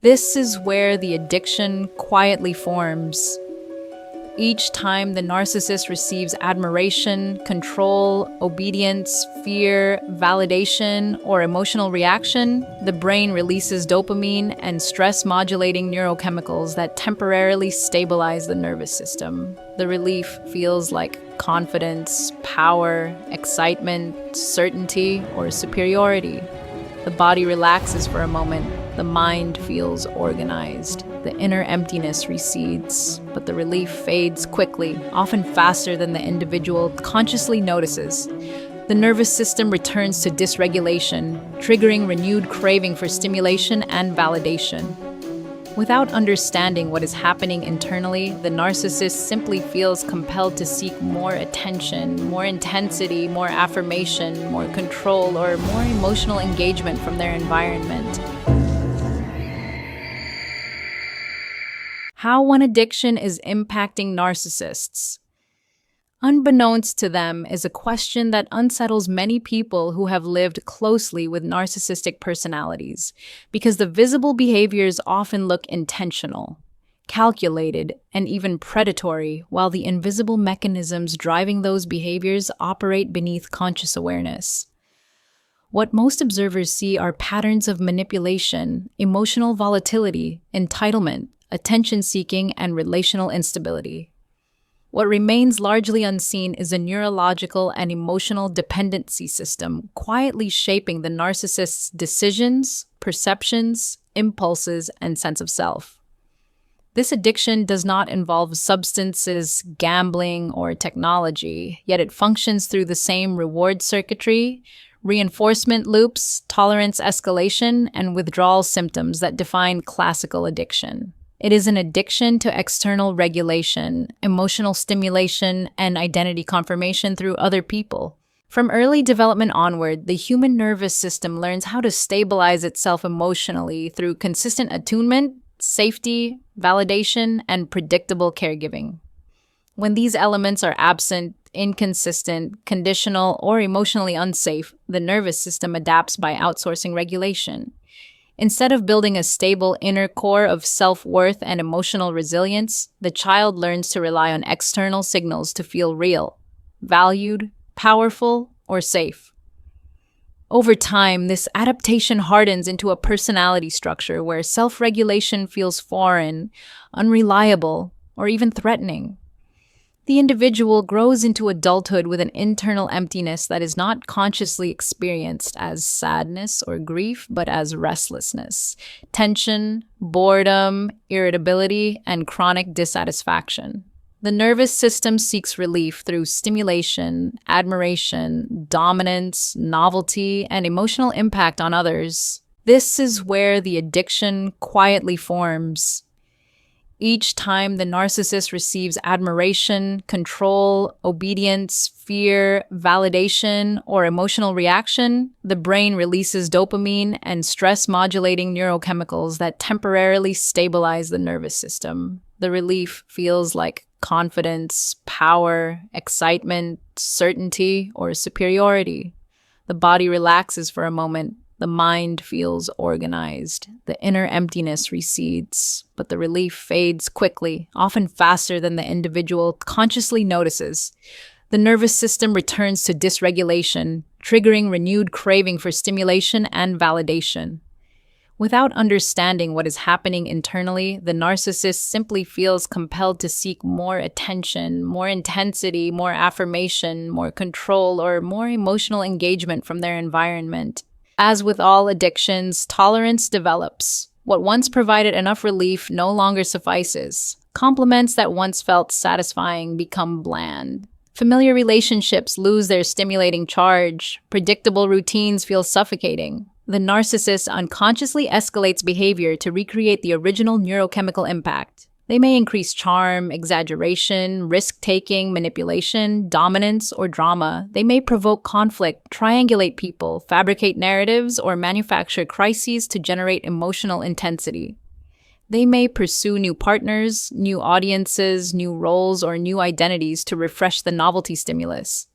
This is where the addiction quietly forms. Each time the narcissist receives admiration, control, obedience, fear, validation, or emotional reaction, the brain releases dopamine and stress-modulating neurochemicals that temporarily stabilize the nervous system. The relief feels like confidence, power, excitement, certainty, or superiority. The body relaxes for a moment. The mind feels organized. The inner emptiness recedes, but the relief fades quickly, often faster than the individual consciously notices. The nervous system returns to dysregulation, triggering renewed craving for stimulation and validation. Without understanding what is happening internally, the narcissist simply feels compelled to seek more attention, more intensity, more affirmation, more control, or more emotional engagement from their environment. How one addiction is impacting narcissists. Unbeknownst to them is a question that unsettles many people who have lived closely with narcissistic personalities, because the visible behaviors often look intentional, calculated, and even predatory, while the invisible mechanisms driving those behaviors operate beneath conscious awareness. What most observers see are patterns of manipulation, emotional volatility, entitlement, attention-seeking, and relational instability. What remains largely unseen is a neurological and emotional dependency system quietly shaping the narcissist's decisions, perceptions, impulses, and sense of self. This addiction does not involve substances, gambling, or technology, yet it functions through the same reward circuitry, reinforcement loops, tolerance escalation, and withdrawal symptoms that define classical addiction. It is an addiction to external regulation, emotional stimulation, and identity confirmation through other people. From early development onward, the human nervous system learns how to stabilize itself emotionally through consistent attunement, safety, validation, and predictable caregiving. When these elements are absent, inconsistent, conditional, or emotionally unsafe, the nervous system adapts by outsourcing regulation. Instead of building a stable inner core of self-worth and emotional resilience, the child learns to rely on external signals to feel real, valued, powerful, or safe. Over time, this adaptation hardens into a personality structure where self-regulation feels foreign, unreliable, or even threatening. The individual grows into adulthood with an internal emptiness that is not consciously experienced as sadness or grief, but as restlessness, tension, boredom, irritability, and chronic dissatisfaction. The nervous system seeks relief through stimulation, admiration, dominance, novelty, and emotional impact on others. This is where the addiction quietly forms. Each time the narcissist receives admiration, control, obedience, fear, validation, or emotional reaction, the brain releases dopamine and stress-modulating neurochemicals that temporarily stabilize the nervous system. The relief feels like confidence, power, excitement, certainty, or superiority. The body relaxes for a moment. The mind feels organized. The inner emptiness recedes, but the relief fades quickly, often faster than the individual consciously notices. The nervous system returns to dysregulation, triggering renewed craving for stimulation and validation. Without understanding what is happening internally, the narcissist simply feels compelled to seek more attention, more intensity, more affirmation, more control, or more emotional engagement from their environment. As with all addictions, tolerance develops. What once provided enough relief no longer suffices. Compliments that once felt satisfying become bland. Familiar relationships lose their stimulating charge. Predictable routines feel suffocating. The narcissist unconsciously escalates behavior to recreate the original neurochemical impact. They may increase charm, exaggeration, risk-taking, manipulation, dominance, or drama. They may provoke conflict, triangulate people, fabricate narratives, or manufacture crises to generate emotional intensity. They may pursue new partners, new audiences, new roles, or new identities to refresh the novelty stimulus.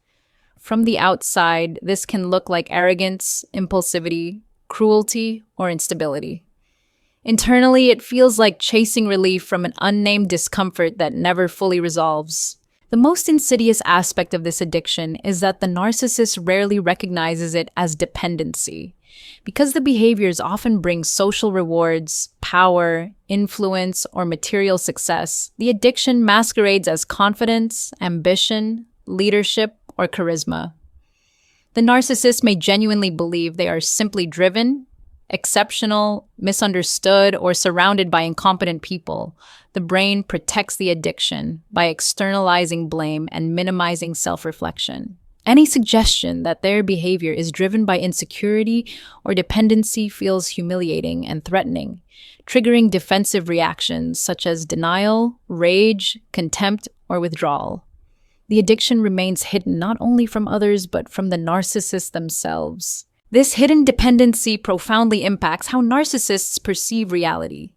From the outside, this can look like arrogance, impulsivity, cruelty, or instability. Internally, it feels like chasing relief from an unnamed discomfort that never fully resolves. The most insidious aspect of this addiction is that the narcissist rarely recognizes it as dependency. Because the behaviors often bring social rewards, power, influence, or material success, the addiction masquerades as confidence, ambition, leadership, or charisma. The narcissist may genuinely believe they are simply driven, exceptional, misunderstood, or surrounded by incompetent people. The brain protects the addiction by externalizing blame and minimizing self-reflection. Any suggestion that their behavior is driven by insecurity or dependency feels humiliating and threatening, triggering defensive reactions such as denial, rage, contempt, or withdrawal. The addiction remains hidden not only from others but from the narcissists themselves. This hidden dependency profoundly impacts how narcissists perceive reality.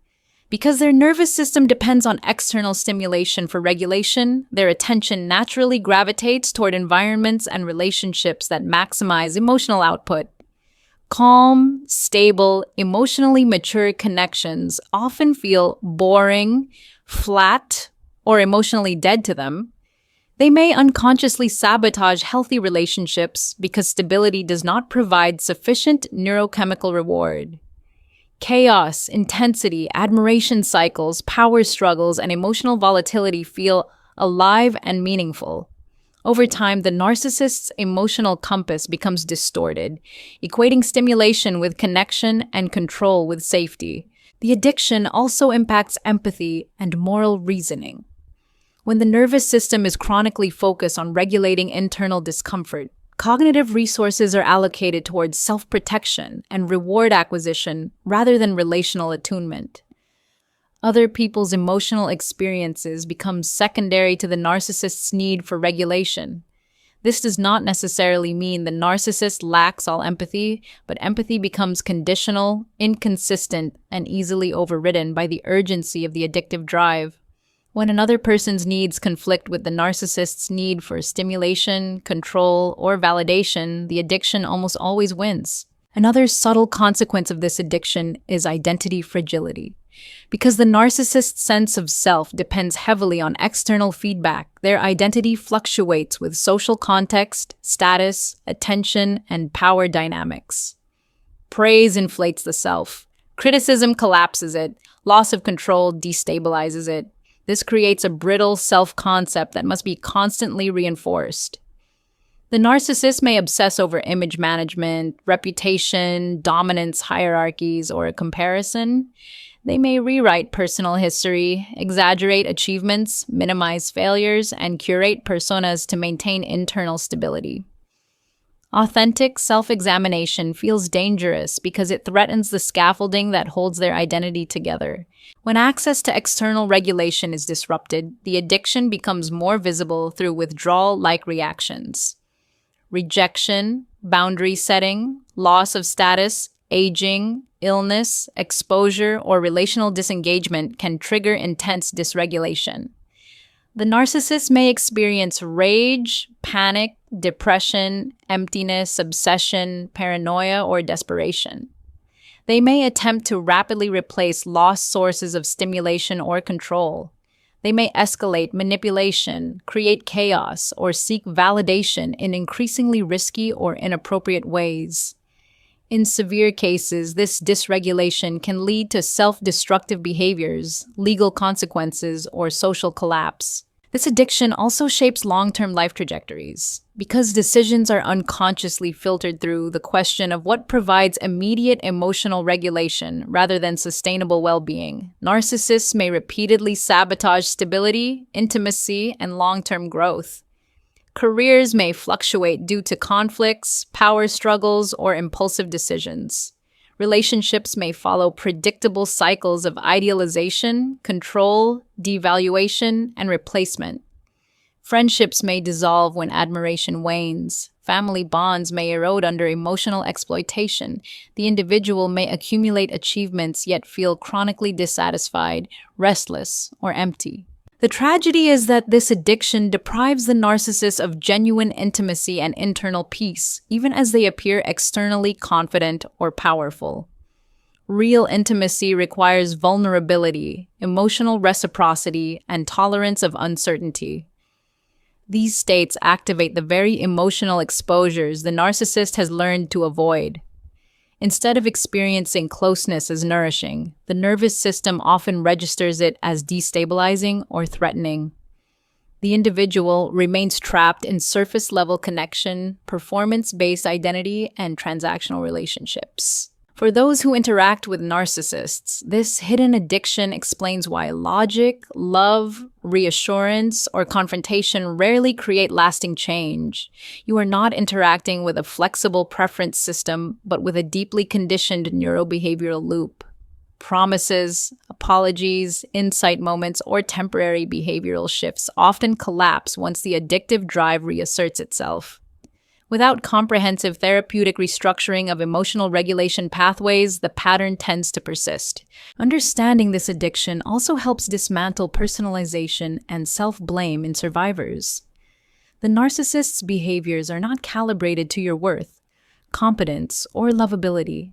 Because their nervous system depends on external stimulation for regulation, their attention naturally gravitates toward environments and relationships that maximize emotional output. Calm, stable, emotionally mature connections often feel boring, flat, or emotionally dead to them. They may unconsciously sabotage healthy relationships because stability does not provide sufficient neurochemical reward. Chaos, intensity, admiration cycles, power struggles, and emotional volatility feel alive and meaningful. Over time, the narcissist's emotional compass becomes distorted, equating stimulation with connection and control with safety. The addiction also impacts empathy and moral reasoning. When the nervous system is chronically focused on regulating internal discomfort, cognitive resources are allocated towards self-protection and reward acquisition rather than relational attunement. Other people's emotional experiences become secondary to the narcissist's need for regulation. This does not necessarily mean the narcissist lacks all empathy, but empathy becomes conditional, inconsistent, and easily overridden by the urgency of the addictive drive. When another person's needs conflict with the narcissist's need for stimulation, control, or validation, the addiction almost always wins. Another subtle consequence of this addiction is identity fragility. Because the narcissist's sense of self depends heavily on external feedback, their identity fluctuates with social context, status, attention, and power dynamics. Praise inflates the self. Criticism collapses it. Loss of control destabilizes it. This creates a brittle self-concept that must be constantly reinforced. The narcissist may obsess over image management, reputation, dominance hierarchies, or comparison. They may rewrite personal history, exaggerate achievements, minimize failures, and curate personas to maintain internal stability. Authentic self-examination feels dangerous because it threatens the scaffolding that holds their identity together. When access to external regulation is disrupted, the addiction becomes more visible through withdrawal-like reactions. Rejection, boundary setting, loss of status, aging, illness, exposure, or relational disengagement can trigger intense dysregulation. The narcissist may experience rage, panic, depression, emptiness, obsession, paranoia, or desperation. They may attempt to rapidly replace lost sources of stimulation or control. They may escalate manipulation, create chaos, or seek validation in increasingly risky or inappropriate ways. In severe cases, this dysregulation can lead to self-destructive behaviors, legal consequences, or social collapse. This addiction also shapes long-term life trajectories. Because decisions are unconsciously filtered through the question of what provides immediate emotional regulation rather than sustainable well-being, narcissists may repeatedly sabotage stability, intimacy, and long-term growth. Careers may fluctuate due to conflicts, power struggles, or impulsive decisions. Relationships may follow predictable cycles of idealization, control, devaluation, and replacement. Friendships may dissolve when admiration wanes. Family bonds may erode under emotional exploitation. The individual may accumulate achievements yet feel chronically dissatisfied, restless, or empty. The tragedy is that this addiction deprives the narcissist of genuine intimacy and internal peace, even as they appear externally confident or powerful. Real intimacy requires vulnerability, emotional reciprocity, and tolerance of uncertainty. These states activate the very emotional exposures the narcissist has learned to avoid. Instead of experiencing closeness as nourishing, the nervous system often registers it as destabilizing or threatening. The individual remains trapped in surface-level connection, performance-based identity, and transactional relationships. For those who interact with narcissists, this hidden addiction explains why logic, love, reassurance, or confrontation rarely create lasting change. You are not interacting with a flexible preference system, but with a deeply conditioned neurobehavioral loop. Promises, apologies, insight moments, or temporary behavioral shifts often collapse once the addictive drive reasserts itself. Without comprehensive therapeutic restructuring of emotional regulation pathways, the pattern tends to persist. Understanding this addiction also helps dismantle personalization and self-blame in survivors. The narcissist's behaviors are not calibrated to your worth, competence, or lovability.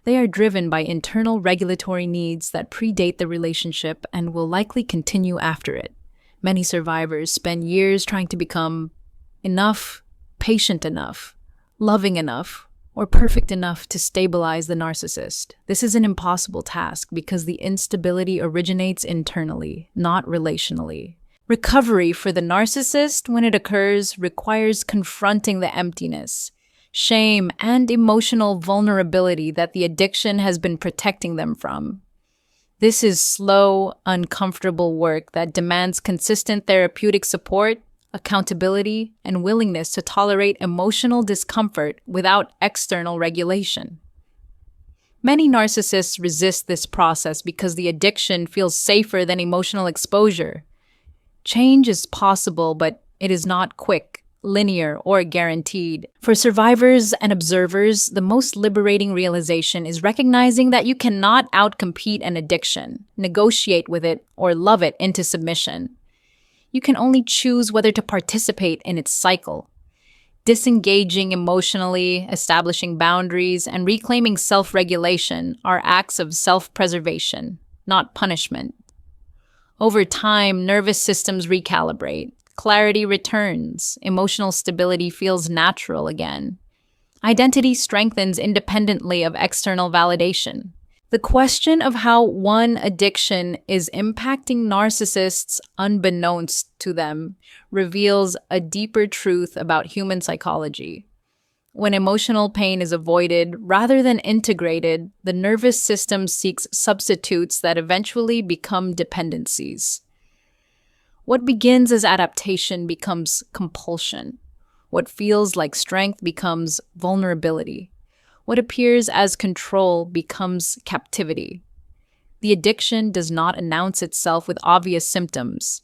They are driven by internal regulatory needs that predate the relationship and will likely continue after it. Many survivors spend years trying to become enough, patient enough, loving enough, or perfect enough to stabilize the narcissist. This is an impossible task because the instability originates internally, not relationally. Recovery for the narcissist, when it occurs, requires confronting the emptiness, shame, and emotional vulnerability that the addiction has been protecting them from. This is slow, uncomfortable work that demands consistent therapeutic support, accountability, and willingness to tolerate emotional discomfort without external regulation. Many narcissists resist this process because the addiction feels safer than emotional exposure. Change is possible, but it is not quick, linear, or guaranteed. For survivors and observers, the most liberating realization is recognizing that you cannot outcompete an addiction, negotiate with it, or love it into submission. You can only choose whether to participate in its cycle. Disengaging emotionally, establishing boundaries, and reclaiming self-regulation are acts of self-preservation, not punishment. Over time, nervous systems recalibrate, clarity returns, emotional stability feels natural again. Identity strengthens independently of external validation. The question of how one addiction is impacting narcissists unbeknownst to them reveals a deeper truth about human psychology. When emotional pain is avoided rather than integrated, the nervous system seeks substitutes that eventually become dependencies. What begins as adaptation becomes compulsion. What feels like strength becomes vulnerability. What appears as control becomes captivity. The addiction does not announce itself with obvious symptoms.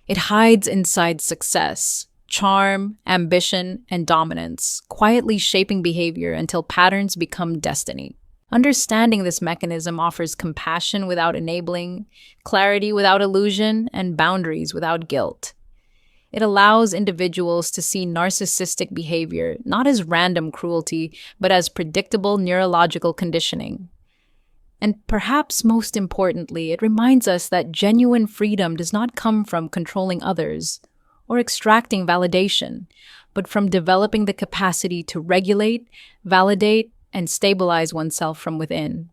It hides inside success, charm, ambition, and dominance, quietly shaping behavior until patterns become destiny. Understanding this mechanism offers compassion without enabling, clarity without illusion, and boundaries without guilt. It allows individuals to see narcissistic behavior not as random cruelty, but as predictable neurological conditioning. And perhaps most importantly, it reminds us that genuine freedom does not come from controlling others or extracting validation, but from developing the capacity to regulate, validate, and stabilize oneself from within.